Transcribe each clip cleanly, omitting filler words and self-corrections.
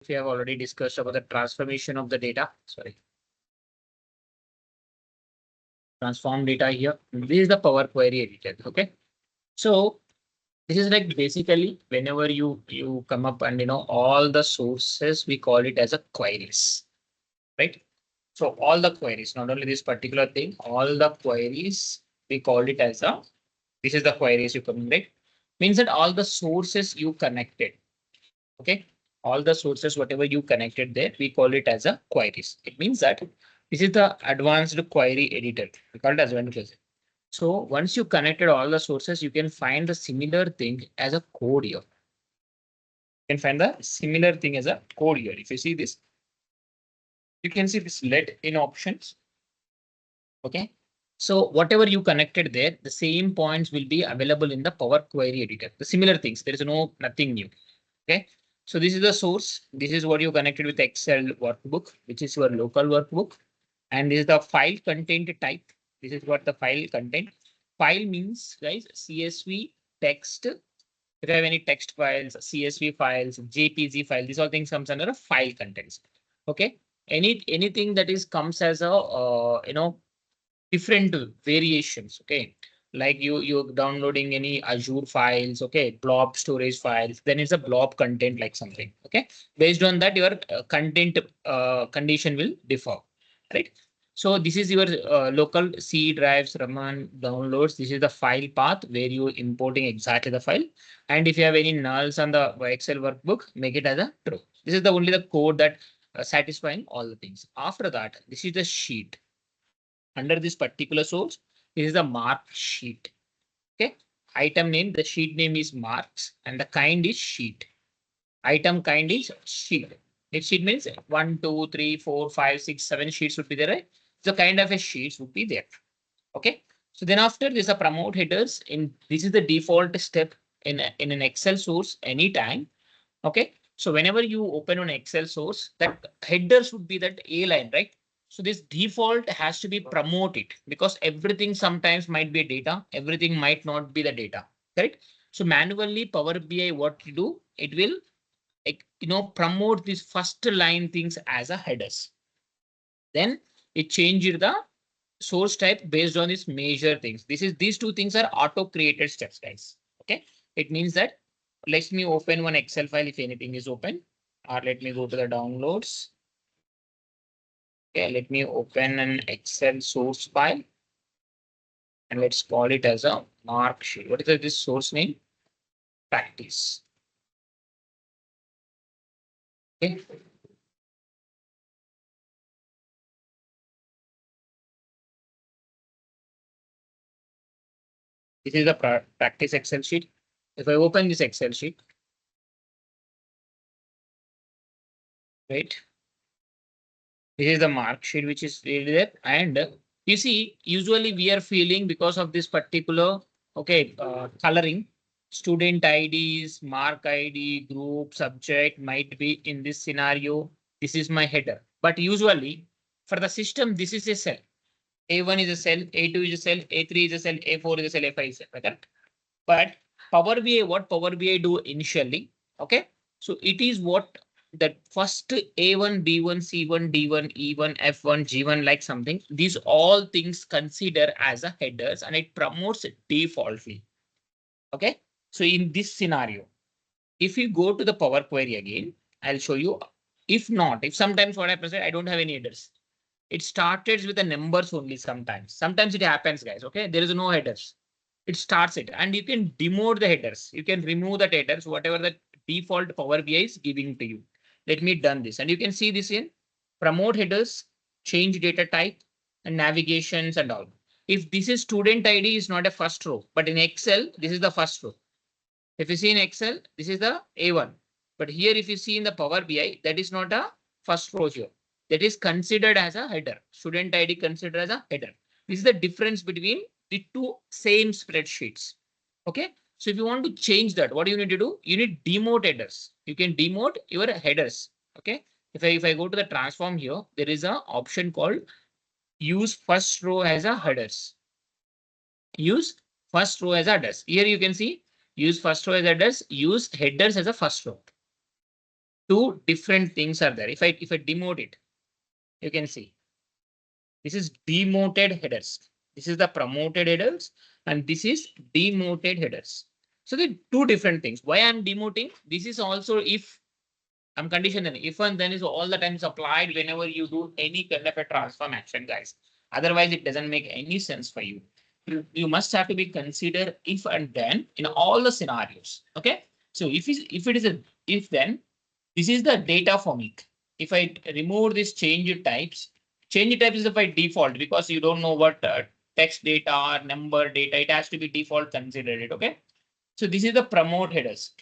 we have already discussed about the transformation of the data. Sorry. Transform data here. This is the Power Query editor. Okay. So this is like basically whenever you come up and all the sources, we call it as a queries, right? So all the queries, not only this particular thing, all the queries, we call it as a, this is the queries you come, right? Means that all the sources you connected, okay? All the sources, whatever you connected there, we call it as a queries. It means that this is the advanced query editor. We call it as advanced. So once you connected all the sources, you can find the similar thing as a code here. You can find the similar thing as a code here. If you see this, you can see this let in options. Okay. So whatever you connected there, the same points will be available in the Power Query editor. The similar things, there is nothing new. Okay. So this is the source. This is what you connected with Excel workbook, which is your local workbook. And this is the file content type. This is what the file content. File means, guys, CSV, text. If you have any text files, CSV files, JPG file, these all things comes under a file contents. Okay. Anything that is comes as a different variations. Okay. Like you're downloading any Azure files, okay, blob storage files, then it's a blob content like something. Okay. Based on that, your content condition will differ. Right. So this is your local C drives, Raman downloads. This is the file path where you importing exactly the file. And if you have any nulls on the Excel workbook, make it as a true. This is the only the code that satisfying all the things. After that, this is the sheet. Under this particular source, this is the mark sheet. Okay. Item name, the sheet name is marks and the kind is sheet. Item kind is sheet. If sheet means 1, 2, 3, 4, 5, 6, 7 sheets would be there, right? The kind of a sheets would be there. Okay. So then after this, a promote headers in this is the default step in an Excel source anytime. Okay. So whenever you open an Excel source, that headers would be that A line, right? So this default has to be promoted because everything sometimes might be data. Everything might not be the data, right? So manually Power BI, what to do? It will promote this first line things as a headers. Then it changes the source type based on these major things. These two things are auto created steps, guys. Okay. It means that let me open one Excel file if anything is open, or let me go to the downloads. Okay, let me open an Excel source file and let's call it as a mark sheet. What is this source name? Practice. Okay. This is the practice Excel sheet. If I open this Excel sheet, right? This is the mark sheet which is really there. And you see, usually we are feeling because of this particular, okay, coloring, student IDs, mark ID, group, subject might be in this scenario. This is my header. But usually for the system, this is a cell. A1 is a cell, A2 is a cell, A3 is a cell, A4 is a cell, A5 is a cell. Correct? But Power BI, what Power BI do initially? Okay. So it is what that first A1, B1, C1, D1, E1, F1, G1, like something. These all things consider as a headers and it promotes it defaultly. Okay. So in this scenario, if you go to the Power Query again, I'll show you. If not, if sometimes what happens, I don't have any headers. It started with the numbers only sometimes. Sometimes it happens, guys. Okay. There is no headers. It starts it and you can demote the headers. You can remove the headers, whatever the default Power BI is giving to you. Let me done this and you can see this in promote headers, change data type and navigations and all. If this is student ID is not a first row, but in Excel, this is the first row. If you see in Excel, this is the A1. But here, if you see in the Power BI, that is not a first row here. That is considered as a header. Student ID considered as a header. This is the difference between the two same spreadsheets. Okay. So if you want to change that, what do you need to do? You need demote headers. You can demote your headers. Okay. If I go to the transform here, there is an option called use first row as a headers. Use first row as a headers. Here you can see use first row as headers, use headers as a first row. two different things are there. If I demote it, you can see this is demoted headers. This is the promoted headers, and this is demoted headers. So the two different things. Why I'm demoting? This is also if I'm conditioning. If and then is all the times applied whenever you do any kind of a transform action, guys. Otherwise, it doesn't make any sense for you. You must have to be consider if and then in all the scenarios. Okay. So if it is a if then this is the data format. If I remove this change types is by default because you don't know what text data or number data. It has to be default considered. Okay. So this is the promote headers.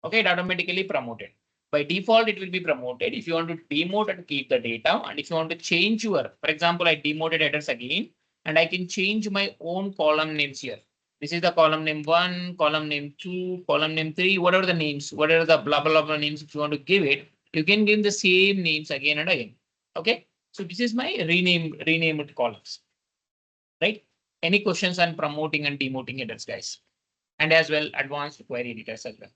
Okay, it automatically promoted. By default, it will be promoted. If you want to demote and keep the data, and if you want to change your, for example, I demoted headers again, and I can change my own column names here. This is the column name 1, column name 2, column name 3, whatever the names, whatever the blah, blah, blah names, if you want to give it, you can give the same names again and again. Okay, so this is my renamed columns, right? Any questions on promoting and demoting headers, guys? And as well, advanced query editors as well.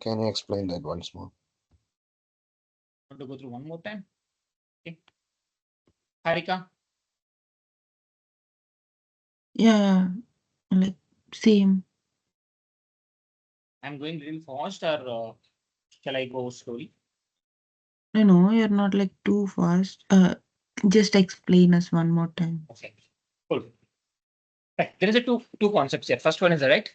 Can you explain that once more? Want to go through one more time? Okay. Harika, Yeah, like same. I'm going real fast or shall I go slowly? No, no, you're not like too fast. Just explain us one more time. Okay, cool. Right. There is a two concepts here. First one is right.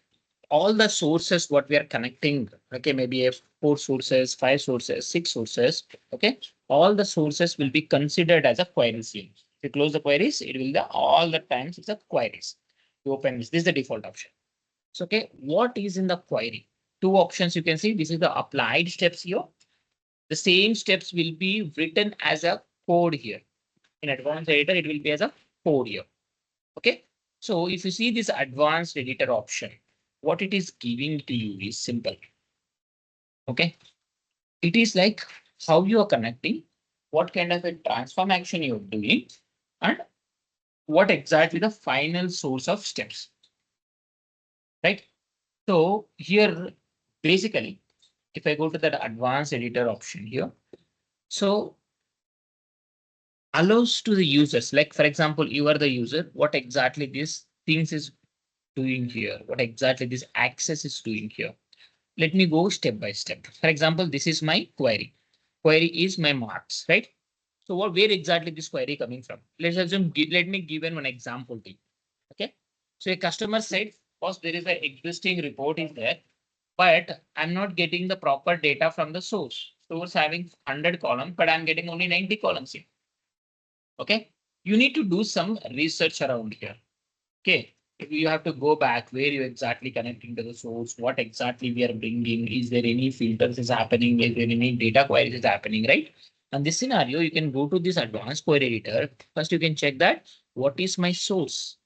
All the sources what we are connecting. Okay, maybe a 4 sources, 5 sources, 6 sources. Okay, all the sources will be considered as a queries here. If you close the queries, it will the all the times it's a queries. You open this. This is the default option. So okay, what is in the query? Two options you can see. This is the applied steps here. The same steps will be written as a code here. In advanced editor, it will be as a code here. Okay. So if you see this advanced editor option, what it is giving to you is simple. Okay. It is like how you are connecting, what kind of a transform action you're doing, and what exactly the final source of steps. Right. So here, basically, if I go to that advanced editor option here, so allows to the users, like for example, you are the user, what exactly this things is doing here, what exactly this access is doing here. Let me go step by step. For example, this is my query. Query is my marks, right? So what, where exactly this query coming from? Let's assume, let me give one example to you. Okay. So a customer said, first there is an existing report is there, but I'm not getting the proper data from the source. Source having 100 columns, but I'm getting only 90 columns here. Okay, you need to do some research around here. Okay, you have to go back where you exactly connecting to the source, what exactly we are bringing, is there any filters is happening, is there any data queries is happening, right? And this scenario, you can go to this advanced query editor. First, you can check that what is my source,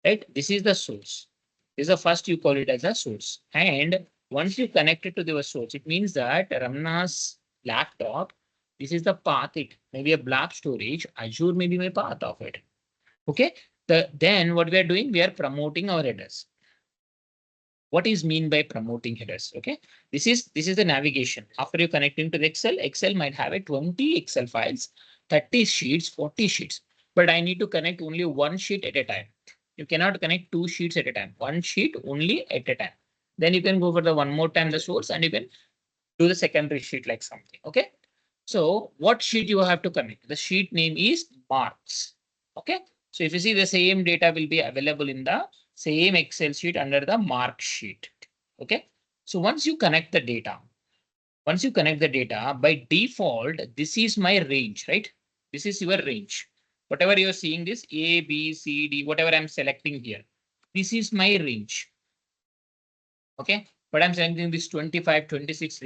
right? This is the source. This is the first you call it as a source. And once you connect it to the source, it means that Ramna's laptop, this is the path. It maybe a blob storage. Azure may be my path of it. Okay. Then what we are doing, we are promoting our headers. What is mean by promoting headers? Okay. This is the navigation. After you connecting to the Excel might have a 20 Excel files, 30 sheets, 40 sheets. But I need to connect only one sheet at a time. You cannot connect 2 sheets at a time. One sheet only at a time. Then you can go for the one more time the source and you can do the secondary sheet like something. Okay. So what sheet you have to connect? The sheet name is marks. Okay. So if you see the same data will be available in the same Excel sheet under the mark sheet. Okay. So once you connect the data by default, this is my range, right? This is your range. Whatever you're seeing this A, B, C, D, whatever I'm selecting here. This is my range. Okay. But I'm selecting this 25, 26,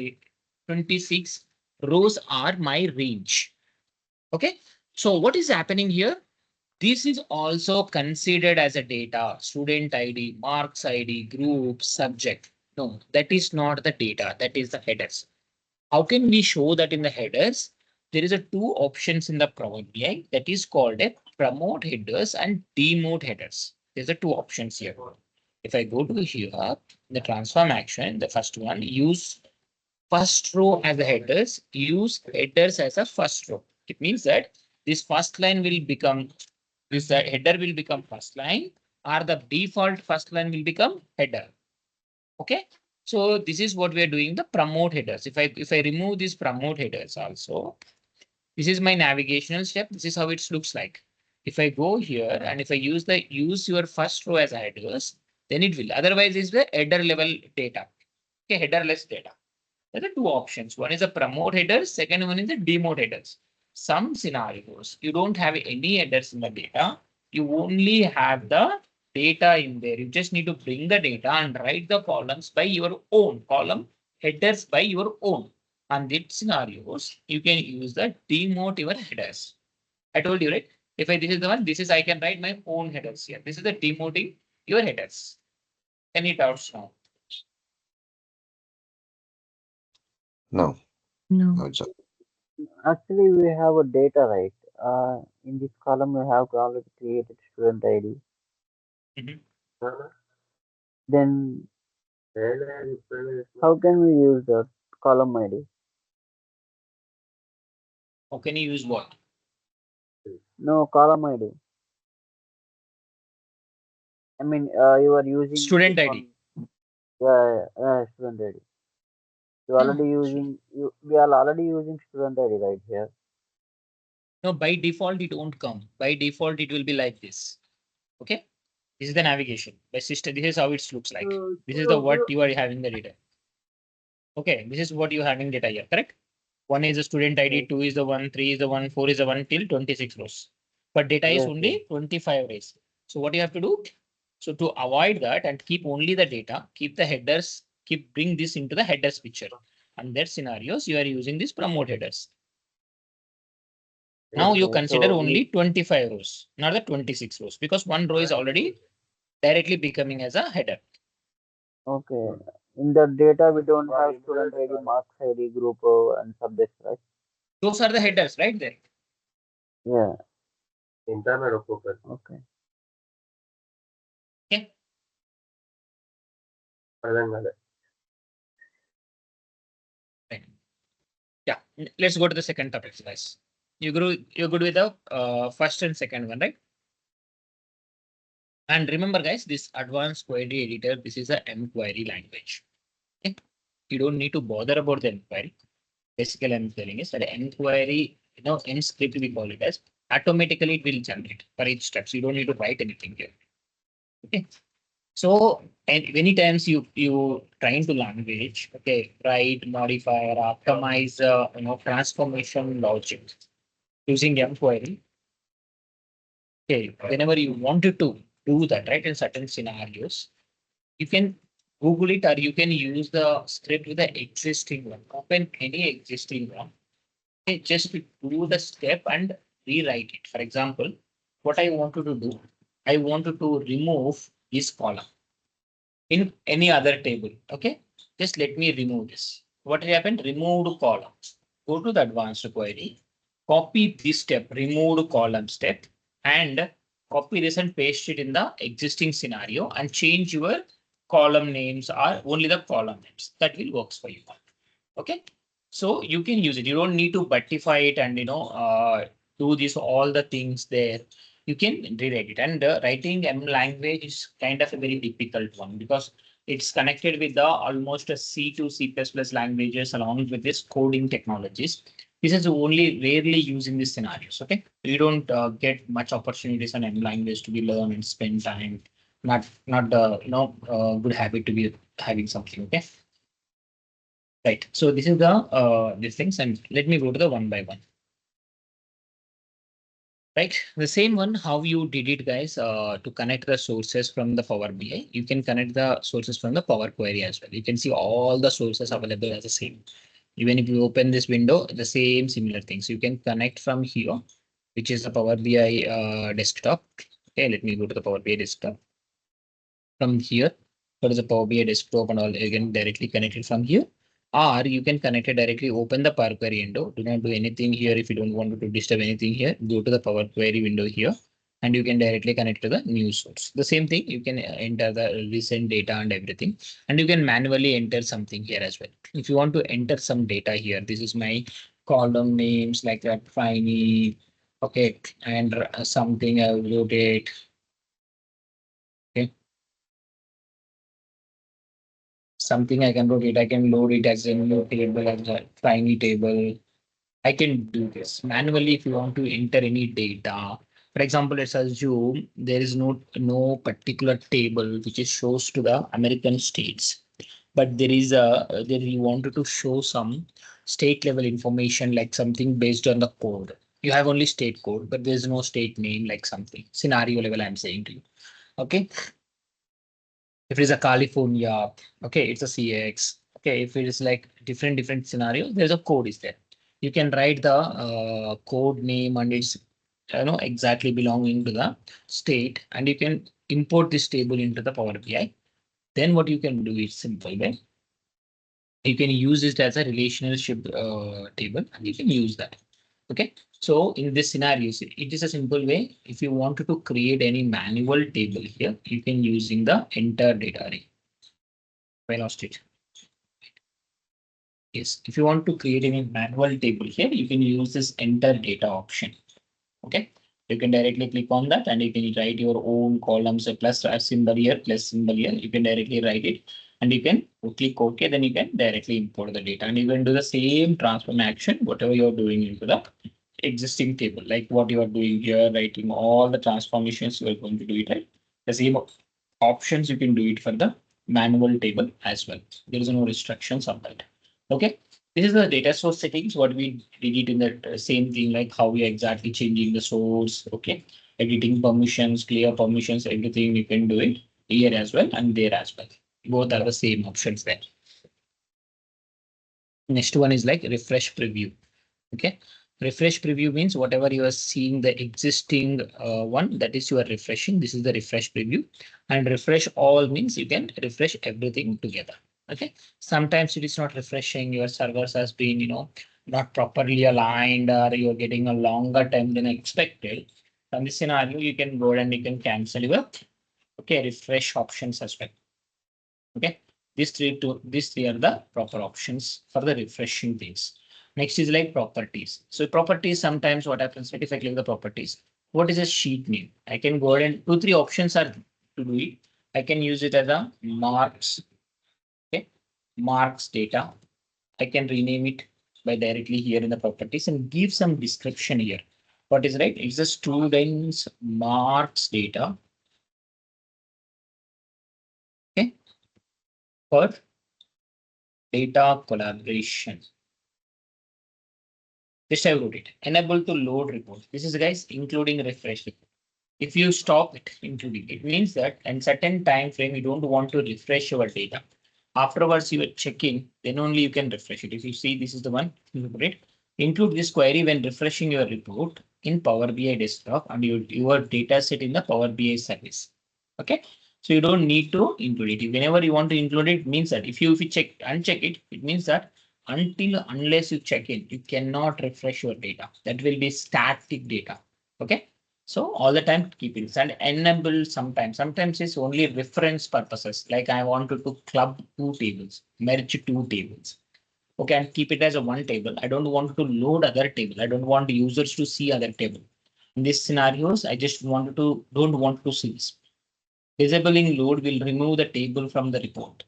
26 rows are my range. Okay. So what is happening here? This is also considered as a data, student ID, marks ID, group, subject. No, that is not the data. That is the headers. How can we show that in the headers? There is a two options in the Power BI that is called a promote headers and demote headers. There's a two options here. If I go to here, the transform action, the first one, use first row as the headers, use headers as a first row. It means that this first line will become, this header will become first line, or the default first line will become header. Okay. So this is what we are doing, the promote headers. If I remove these promote headers also, this is my navigational step. This is how it looks like. If I go here and if I use your first row as a headers, then it will. Otherwise, it's the header level data. Okay, headerless data. There are two options. One is a promote headers, second one is the demote headers. Some scenarios, you don't have any headers in the data. You only have the data in there. You just need to bring the data and write the columns by your own column headers by your own. And these scenarios, you can use the demote your headers. I told you, right? If this is the one, this is I can write my own headers here. This is the demoting your headers. Any doubts now? No, No. no, sir. Actually, we have a data, right? In this column, we have already created student ID. Mhm. Then how can we use the column ID? How can you use what? No, column ID. I mean, you are using this Student one. ID. Student ID. No, We are already using student ID right here. no, by default, it won't come. By default, it will be like this. Okay. This is the navigation. By system, this is how it looks like. This is the what you are having the data. Okay. This is what you are having data here, correct? One is the student ID, two is the one, three is the one, four is the one till 26 rows. But data is Yes, yes. only 25 rows. So what you have to do? So to avoid that and keep only the data, keep the headers, bring this into the headers picture. And that scenarios, you are using these promote headers. Now you Okay, consider so only 25 rows, not the 26 rows, because one row is already directly becoming as a header. okay. In the data, we don't have student ID, marks ID, group and subjects, right? Those are the headers right there. Yeah. Okay. Okay. Right. Yeah. Let's go to the second topic, guys. You're good with the first and second one, right? And remember, guys, this advanced query editor, this is a M query language. Okay. You don't need to bother about the M query. Basically, I'm telling is that M query, M script we call it as, automatically it will generate for each step. So you don't need to write anything here. Okay. So, and many times you trying to language, okay, write, modify, or optimize, transformation logic using M query. Okay, whenever you wanted to do that, right, in certain scenarios, you can Google it or you can use the script with the existing one. Open any existing one. Okay, just to do the step and rewrite it. For example, what I wanted to do, I wanted to remove this column in any other table. Okay, just let me remove this. What happened? Removed columns. Go to the advanced query, copy this step, removed column step, and copy this and paste it in the existing scenario and change your column names or only the column names. That will works for you. Okay. So you can use it. You don't need to buttify it and do this all the things there. You can rewrite it. And writing M language is kind of a very difficult one because it's connected with the almost a C to C++ languages along with this coding technologies. This is only rarely used in these scenarios. Okay, you don't get much opportunities on M language to be learn and spend time. Not the good habit to be having something. Okay. Right. So this is the these things, and let me go to the one by one. Right. The same one, how you did it, guys, to connect the sources from the Power BI. You can connect the sources from the Power Query as well. You can see all the sources available as the same. Even if you open this window, the same similar things. You can connect from here, which is the Power BI desktop. Okay, let me go to the Power BI desktop. From here, what is the Power BI desktop and all, you can directly connect it from here. Or you can connect it directly, open the Power Query window. Do not do anything here if you don't want to disturb anything here. Go to the Power Query window here and you can directly connect to the new source. The same thing, you can enter the recent data and everything, and you can manually enter something here as well. If you want to enter some data here, this is my column names like that, Tiny, okay, and something I wrote it. Okay. Something I can rotate, I can load it as a new table, as a Tiny table. I can do this manually if you want to enter any data. For example, let's assume there is no particular table which is shows to the American states, but there is a there you wanted to show some state level information like something based on the code. You have only state code, but there is no state name like something scenario level. I'm saying to you. Okay. If it is a California, okay, it's a CX. Okay, if it is like different scenario, there's a code is there. You can write the code name and it's exactly belonging to the state, and you can import this table into the Power BI. Then what you can do is simple, right? You can use it as a relationship table, and you can use that. Okay, so in this scenario, it is a simple way. If you wanted to create any manual table here, you can using the enter data array. I lost it. Yes, if you want to create any manual table here, you can use this enter data option. Okay, you can directly click on that and you can write your own columns, a plus a symbol here, plus symbol here. You can directly write it and you can click OK. Then you can directly import the data and you can do the same transform action, whatever you're doing into the existing table, like what you are doing here, writing all the transformations you are going to do it right. The same options you can do it for the manual table as well. There is no restrictions on that. Okay. This is the data source settings. What we did it in the same thing, like how we are exactly changing the source. Okay. Editing permissions, clear permissions, everything you can do it here as well and there as well. Both are the same options there. Next one is like refresh preview. Okay. Refresh preview means whatever you are seeing the existing one, that is you are refreshing. This is the refresh preview, and refresh all means you can refresh everything together. Okay. Sometimes it is not refreshing. Your servers has been, not properly aligned, or you're getting a longer time than expected. From this scenario, you can go and you can cancel your refresh options as well. Okay. These three are the proper options for the refreshing things. Next is like properties. So properties, sometimes what happens, if I click the properties, what is a sheet name? I can go ahead and three options are to do it. I can use it as a marks. Okay. Marks data. I can rename it by directly here in the properties and give some description here. What is right? It's the students marks data. Okay. For data collaboration. Just I wrote it. Enable to load report. This is guys including refresh report. If you stop it including, it means that in certain time frame you don't want to refresh your data. Afterwards you will check in, then only you can refresh it. If you see this is the one, right? Include this query when refreshing your report in Power BI desktop and your data set in the Power BI service. Okay. So you don't need to include it. Whenever you want to include it, means that if you check uncheck it, it means that unless you check in, you cannot refresh your data. That will be static data. Okay. So all the time keep it and enable sometimes. Sometimes it's only reference purposes. Like I wanted to club two tables, merge two tables. Okay, and keep it as a one table. I don't want to load other table. I don't want users to see other table. In these scenarios, I just don't want to see this. Disabling load will remove the table from the report.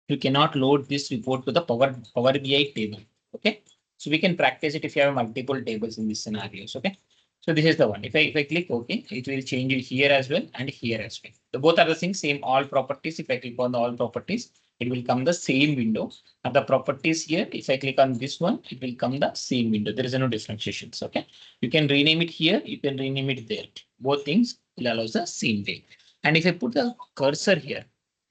You cannot load this report to the Power BI table. Okay, so we can practice it if you have multiple tables in these scenarios. Okay, so this is the one. If I click OK, it will change it here as well and here as well. The both are the thing, same all properties. If I click on the all properties, it will come the same window. And the properties here, if I click on this one, it will come the same window. There is no differentiations. Okay, you can rename it here, you can rename it there. Both things will allow the same way. And if I put the cursor here,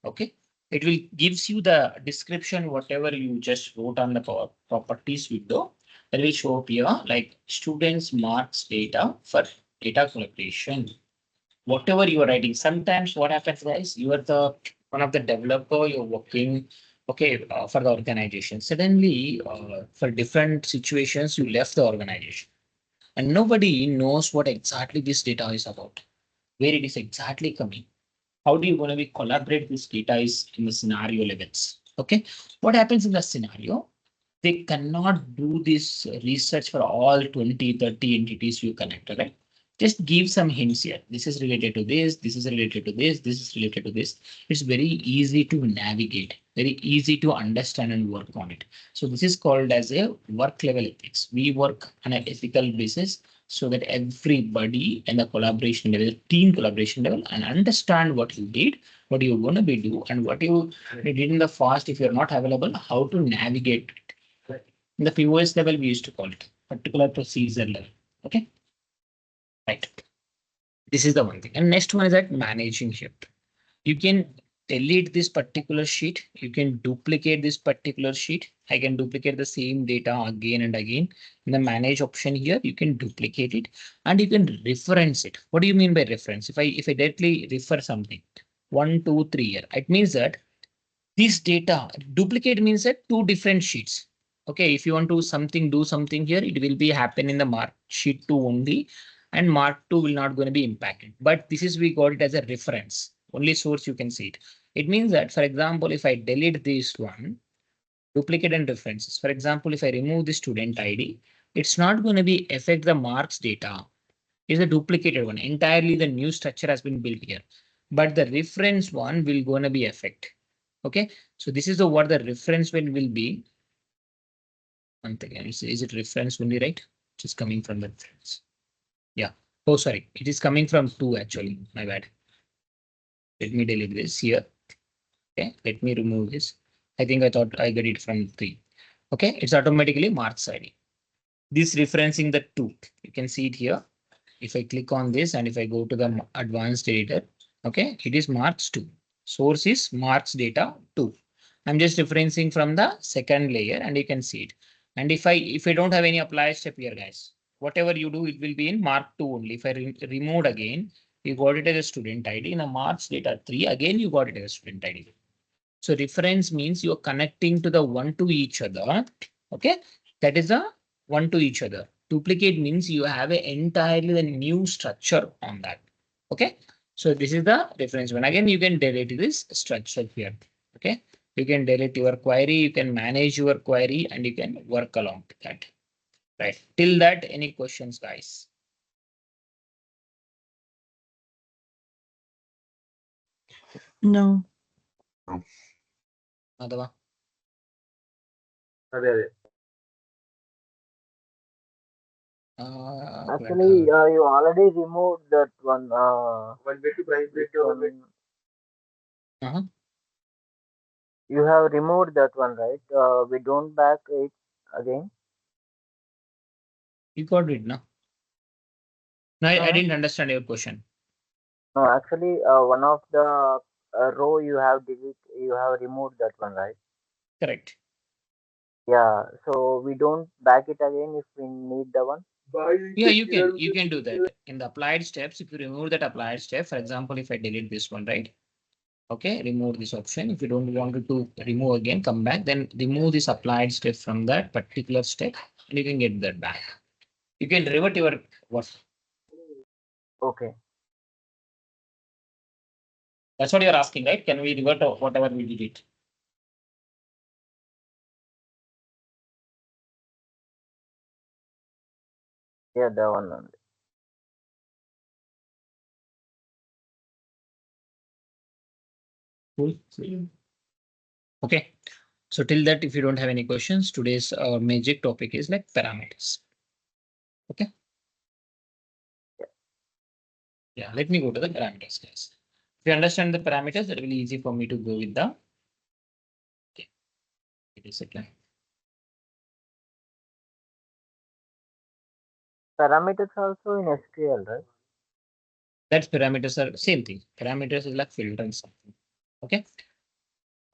okay, it will gives you the description, whatever you just wrote on the properties window, that will show up here like students marks data for data collaboration. Whatever you are writing, sometimes what happens guys, you are the one of the developer, you're working for the organization. Suddenly for different situations, you left the organization. and nobody knows what exactly this data is about, where it is exactly coming. How do you want to be collaborate this data is in the scenario levels. Okay, what happens in the scenario? They cannot do this research for all 20, 30 entities you connect, right? Just give some hints here. This is related to this, this is related to this, this is related to this. It's very easy to navigate, very easy to understand and work on it. So this is called as a work level ethics. We work on an ethical basis so that everybody in the collaboration level, team collaboration level, and understand what you did, what you're going to be do, and what you did in the past if you're not available, how to navigate it. In the POS level, we used to call it particular procedure level. Okay, right. This is the one thing. And next one is that managing shift. You can delete this particular sheet. You can duplicate this particular sheet. I can duplicate the same data again and again. In the manage option here, you can duplicate it and you can reference it. What do you mean by reference? If I directly refer something, 1, 2, 3 here, it means that this data duplicate means that two different sheets. Okay, if you want to do something here, it will be happen in the mark sheet 2 only, and mark 2 will not going to be impacted. But this is we got it as a reference. Only source you can see it. It means that, for example, if I delete this one, duplicate and references. For example, if I remove the student ID, it's not going to be affect the marks data. It's a duplicated one. Entirely the new structure has been built here. But the reference one will going to be affect. Okay, so this is the what the reference will be. Once again, is it reference only, right? It is coming from the reference. Yeah. Oh, sorry. It is coming from 2 actually. My bad. Let me delete this here. Okay. Let me remove this. I think I thought I got it from 3. Okay. It's automatically marks ID. This referencing the 2. You can see it here. If I click on this and if I go to the advanced editor, okay, it is marks 2. Source is marks data 2. I'm just referencing from the second layer and you can see it. And if I don't have any apply step here, guys, whatever you do, it will be in mark 2 only. If I remove again, you got it as a student ID. In a marks data 3, again, you got it as a student ID. So reference means you're connecting to the one to each other. Okay, that is a one to each other. Duplicate means you have an entirely the new structure on that. Okay, so this is the reference one. Again, you can delete this structure here. Okay, you can delete your query, you can manage your query, and you can work along with that. Right. Till that, any questions, guys? No. Madhava? Actually, you already removed that one. Uh-huh. You have removed that one, right? We don't back it again. You got it, no? No, I No, didn't understand your question. no. Actually, one of the row you have you have removed that one, right? Correct. Yeah. So we don't back it again if we need the one. Yeah, you can do that in the applied steps. If you remove that applied step, for example, if I delete this one, right? Okay, remove this option. If you don't want it to remove again, come back, then remove this applied step from that particular step, and you can get that back. You can revert your what? Okay. That's what you're asking, right? Can we revert whatever we did it? Yeah, the one only. Cool. Okay. So till that, if you don't have any questions, today's magic topic is like parameters. Okay. Yeah, let me go to the parameters, guys. If you understand the parameters, that will be easy for me to go with the. Okay. Wait a second. Parameters also in SQL, right? That's parameters are same thing. Parameters is like filtering something. Okay.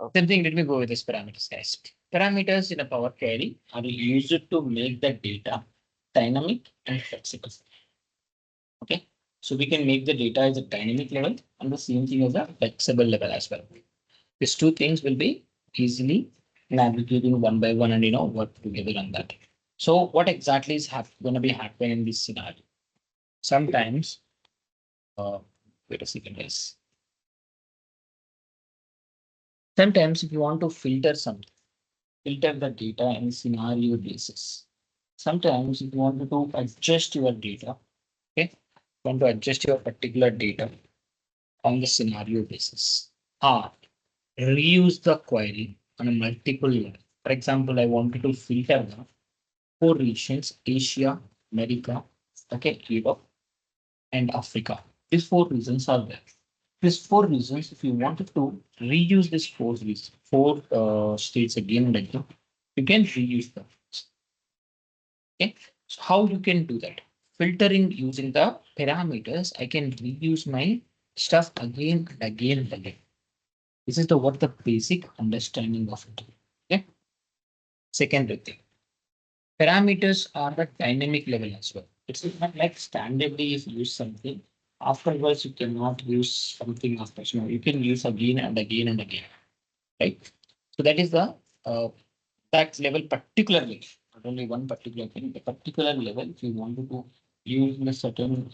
Okay. Same thing. Let me go with this parameters, guys. Parameters in a Power Query are used to make the data dynamic and flexible. Okay. So we can make the data as a dynamic level and the same thing as a flexible level as well. These two things will be easily navigating one by one and work together on that. So what exactly is going to be happening in this scenario? Sometimes, wait a second, guys. Sometimes if you want to filter something, filter the data in scenario basis. Sometimes if you want to adjust your data, okay, you want to adjust your particular data on the scenario basis, or reuse the query on a multiple level. For example, I wanted to filter the 4 regions: Asia, America, okay, Europe, and Africa. These 4 regions are there. These 4 reasons, if you wanted to reuse these 4 reasons, 4 states again and again, you can reuse them. Okay, so how you can do that? Filtering using the parameters, I can reuse my stuff again and again and again. This is the what the basic understanding of it. Okay. Second thing, parameters are the dynamic level as well. It's not like standardly if you use something, afterwards you cannot use something after. So you can use again and again and again, right? So that is the that level particularly, not only one particular thing, the particular level if you wanted to use in a certain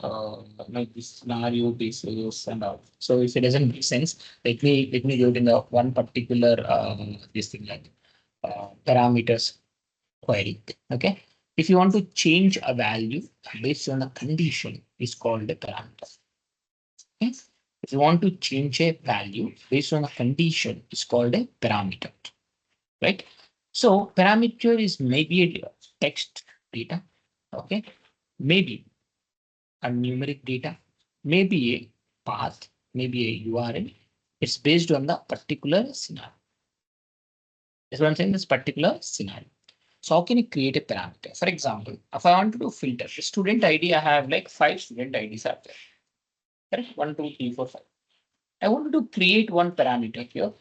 like this scenario basis and all. So if it doesn't make sense, let me do it in the one particular this thing like parameters query. Okay. If you want to change a value based on a condition, is called a parameter. Okay. If you want to change a value based on a condition, is called a parameter. Right. So parameter is maybe a text data. Okay. Maybe a numeric data, maybe a path, maybe a URL. It's based on the particular scenario. That's what I'm saying, this particular scenario. So how can you create a parameter? For example, if I want to do filter, the student ID, I have like 5 student IDs are there. Correct? 1, 2, 3, 4, 5. I wanted to create one parameter here.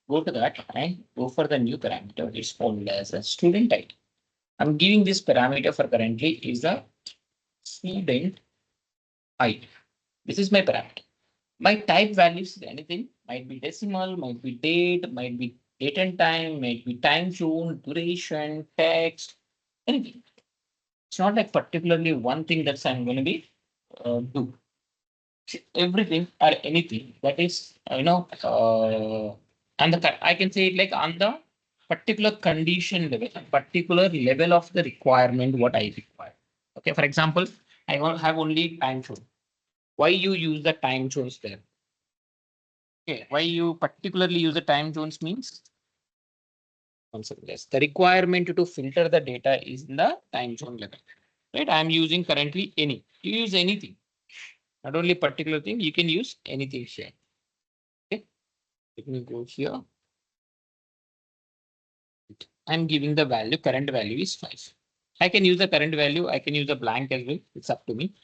Go to that and go for the new parameter. It's called as a student ID. I'm giving this parameter for currently is the student ID. This is my parameter. My type values is anything, might be decimal, might be date, might be date and time, might be time zone, duration, text, anything. It's not like particularly one thing that I'm going to be do. Everything or anything that is, and I can say it like on the particular condition level, particular level of the requirement, what I require. Okay, for example, I want have only time zone. Why you use the time zones there? Okay, why you particularly use the time zones means yes, the requirement to filter the data is in the time zone level. Right? I'm using currently any. You use anything. Not only particular thing, you can use anything here. Okay, let me go here. I'm giving the value, current value is 5. I can use the current value, I can use the blank as well. It's up to me.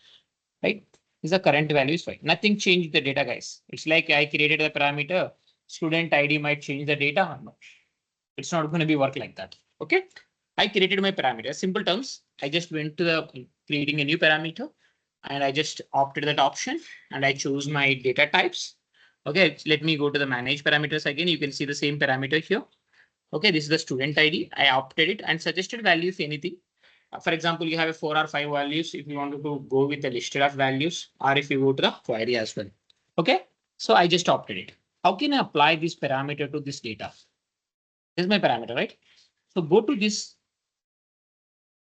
Right? Is the current value is 5. Nothing changed the data, guys. It's like I created the parameter, student ID might change the data. No, it's not going to be work like that. Okay. I created my parameter. Simple terms. I just went to the creating a new parameter and I just opted that option and I choose my data types. Okay, let me go to the manage parameters again. You can see the same parameter here. Okay, this is the student ID. I opted it and suggested value if anything. For example, you have a 4 or 5 values if you wanted to go with the listed of values or if you go to the query as well. Okay, so I just opted it. How can I apply this parameter to this data? This is my parameter, right? So go to this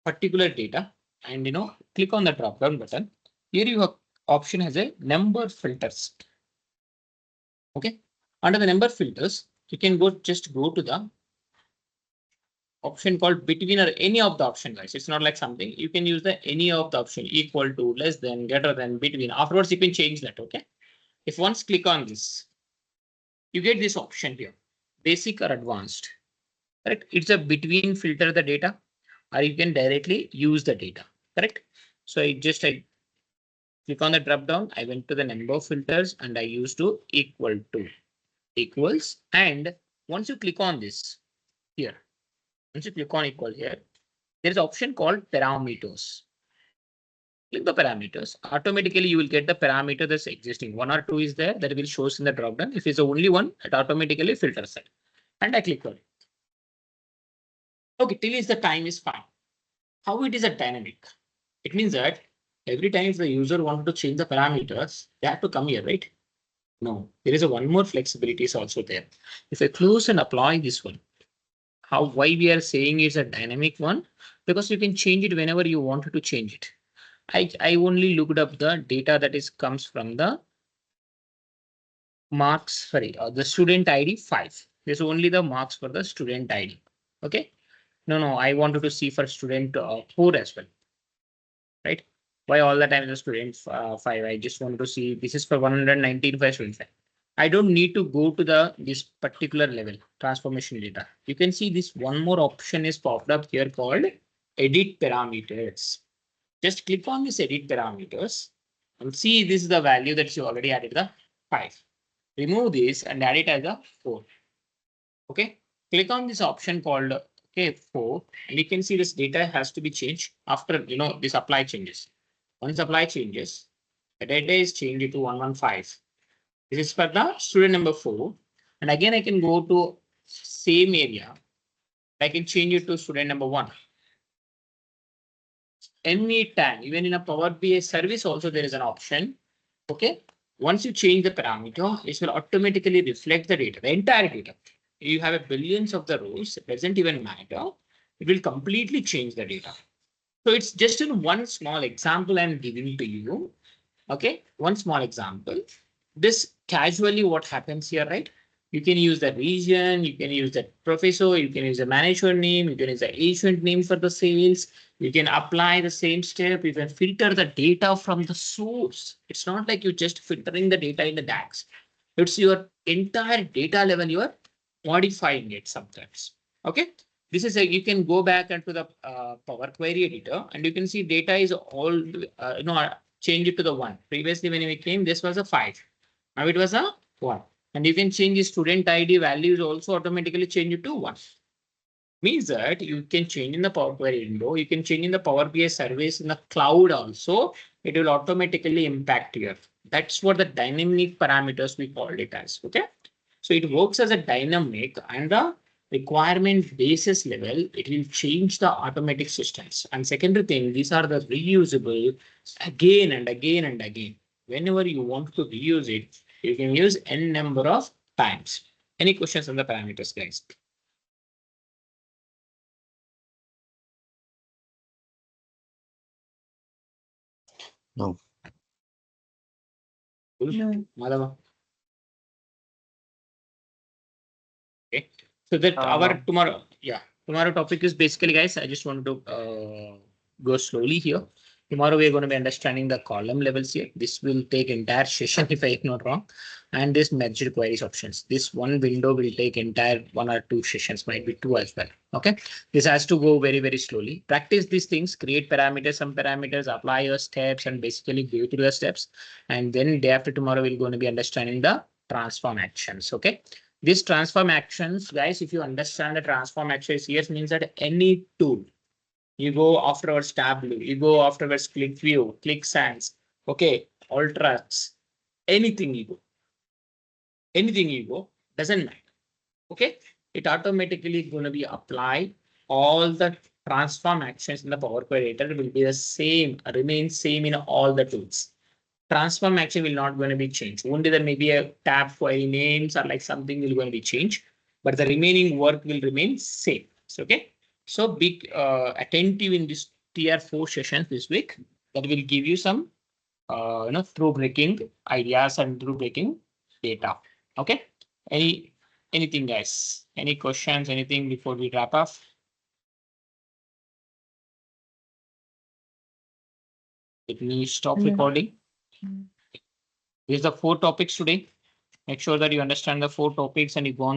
particular data and click on the drop down button. Here your option has a number filters. Okay, under the number filters, you can just go to the option called between or any of the option, guys. It's not like something you can use the any of the option, equal to, less than, greater than, between. Afterwards, you can change that. Okay, if once click on this, you get this option here, basic or advanced. Correct? It's a between filter the data, or you can directly use the data. Correct? So I click on the drop down. I went to the number filters and I used to equal to, equals. And once you click on this here, once you click on equal here, there is option called parameters. Click the parameters. Automatically, you will get the parameter that's existing. 1 or 2 is there that will shows in the drop down. If it's only one, it automatically filters it. And I click on it. Okay, till is the time is fine. how it is a dynamic? It means that every time if the user wanted to change the parameters, they have to come here, right? No, there is a one more flexibility is also there. If I close and apply this one, why we are saying it's a dynamic one? Because you can change it whenever you wanted to change it. I only looked up the data that is comes from the marks, sorry, the student ID 5. There's only the marks for the student ID. Okay. No, I wanted to see for student 4 as well. Right? Why all the time the student 5? I just want to see this is for 119 for student 5. I don't need to go to this particular level transformation data. You can see this one more option is popped up here called edit parameters. Just click on this edit parameters and see this is the value that you already added the 5. Remove this and add it as a 4. Okay. Click on this option called 4 and you can see this data has to be changed after this apply changes. Once apply changes, the data is changed to 115. This is for the student number 4. And again, I can go to same area. I can change it to student number 1. Anytime, even in a Power BI service also there is an option. Okay. Once you change the parameter, it will automatically reflect the data, the entire data. You have a billions of the rows, it doesn't even matter. It will completely change the data. So it's just in one small example I'm giving to you. Okay, one small example. This casually what happens here, right? You can use the region, you can use the professor, you can use the manager name, you can use the agent name for the sales. You can apply the same step. You can filter the data from the source. It's not like you're just filtering the data in the DAX. It's your entire data level. You are modifying it sometimes. Okay. This is you can go back into the Power Query editor and you can see data is all, change it to the 1. Previously, when we came, this was a 5. Now it was a 1. And you can change the student ID values also automatically change it to 1. Means that you can change in the Power Query window, you can change in the Power BI service in the cloud also. It will automatically impact here. That's what the dynamic parameters we called it as. Okay. So it works as a dynamic and the requirement basis level, it will change the automatic systems. And secondary thing, these are the reusable again and again and again. Whenever you want to reuse it, you can use n number of times. Any questions on the parameters, guys? No. No. Madhava? Okay. So that our No. tomorrow topic is basically, guys, I just want to go slowly here. Tomorrow we're going to be understanding the column levels here. This will take entire session if I'm not wrong. And this merged queries options. This one window will take entire 1 or 2 sessions, might be 2 as well. Okay. This has to go very, very slowly. Practice these things, create parameters, some parameters, apply your steps and basically go through the steps. And then day after tomorrow, we're going to be understanding the transform actions. Okay. These transform actions, guys, if you understand the transform actions here, means that any tool, you go afterwards Tableau, you go afterwards Click View, Click Sans, okay, Ultrax, anything you go, doesn't matter. Okay, it automatically going to be applied. All the transform actions in the Power Query editor will be the same, remain same in all the tools. Transform action will not going to be changed. Only there may be a tab query names or like something will going to be changed, but the remaining work will remain same. So, okay. So be attentive in this TR4 sessions this week. That will give you some through breaking ideas and through breaking data. Okay. Anything, guys? Any questions? Anything before we wrap up? Let me stop recording. These are 4 topics today. Make sure that you understand the 4 topics and you go on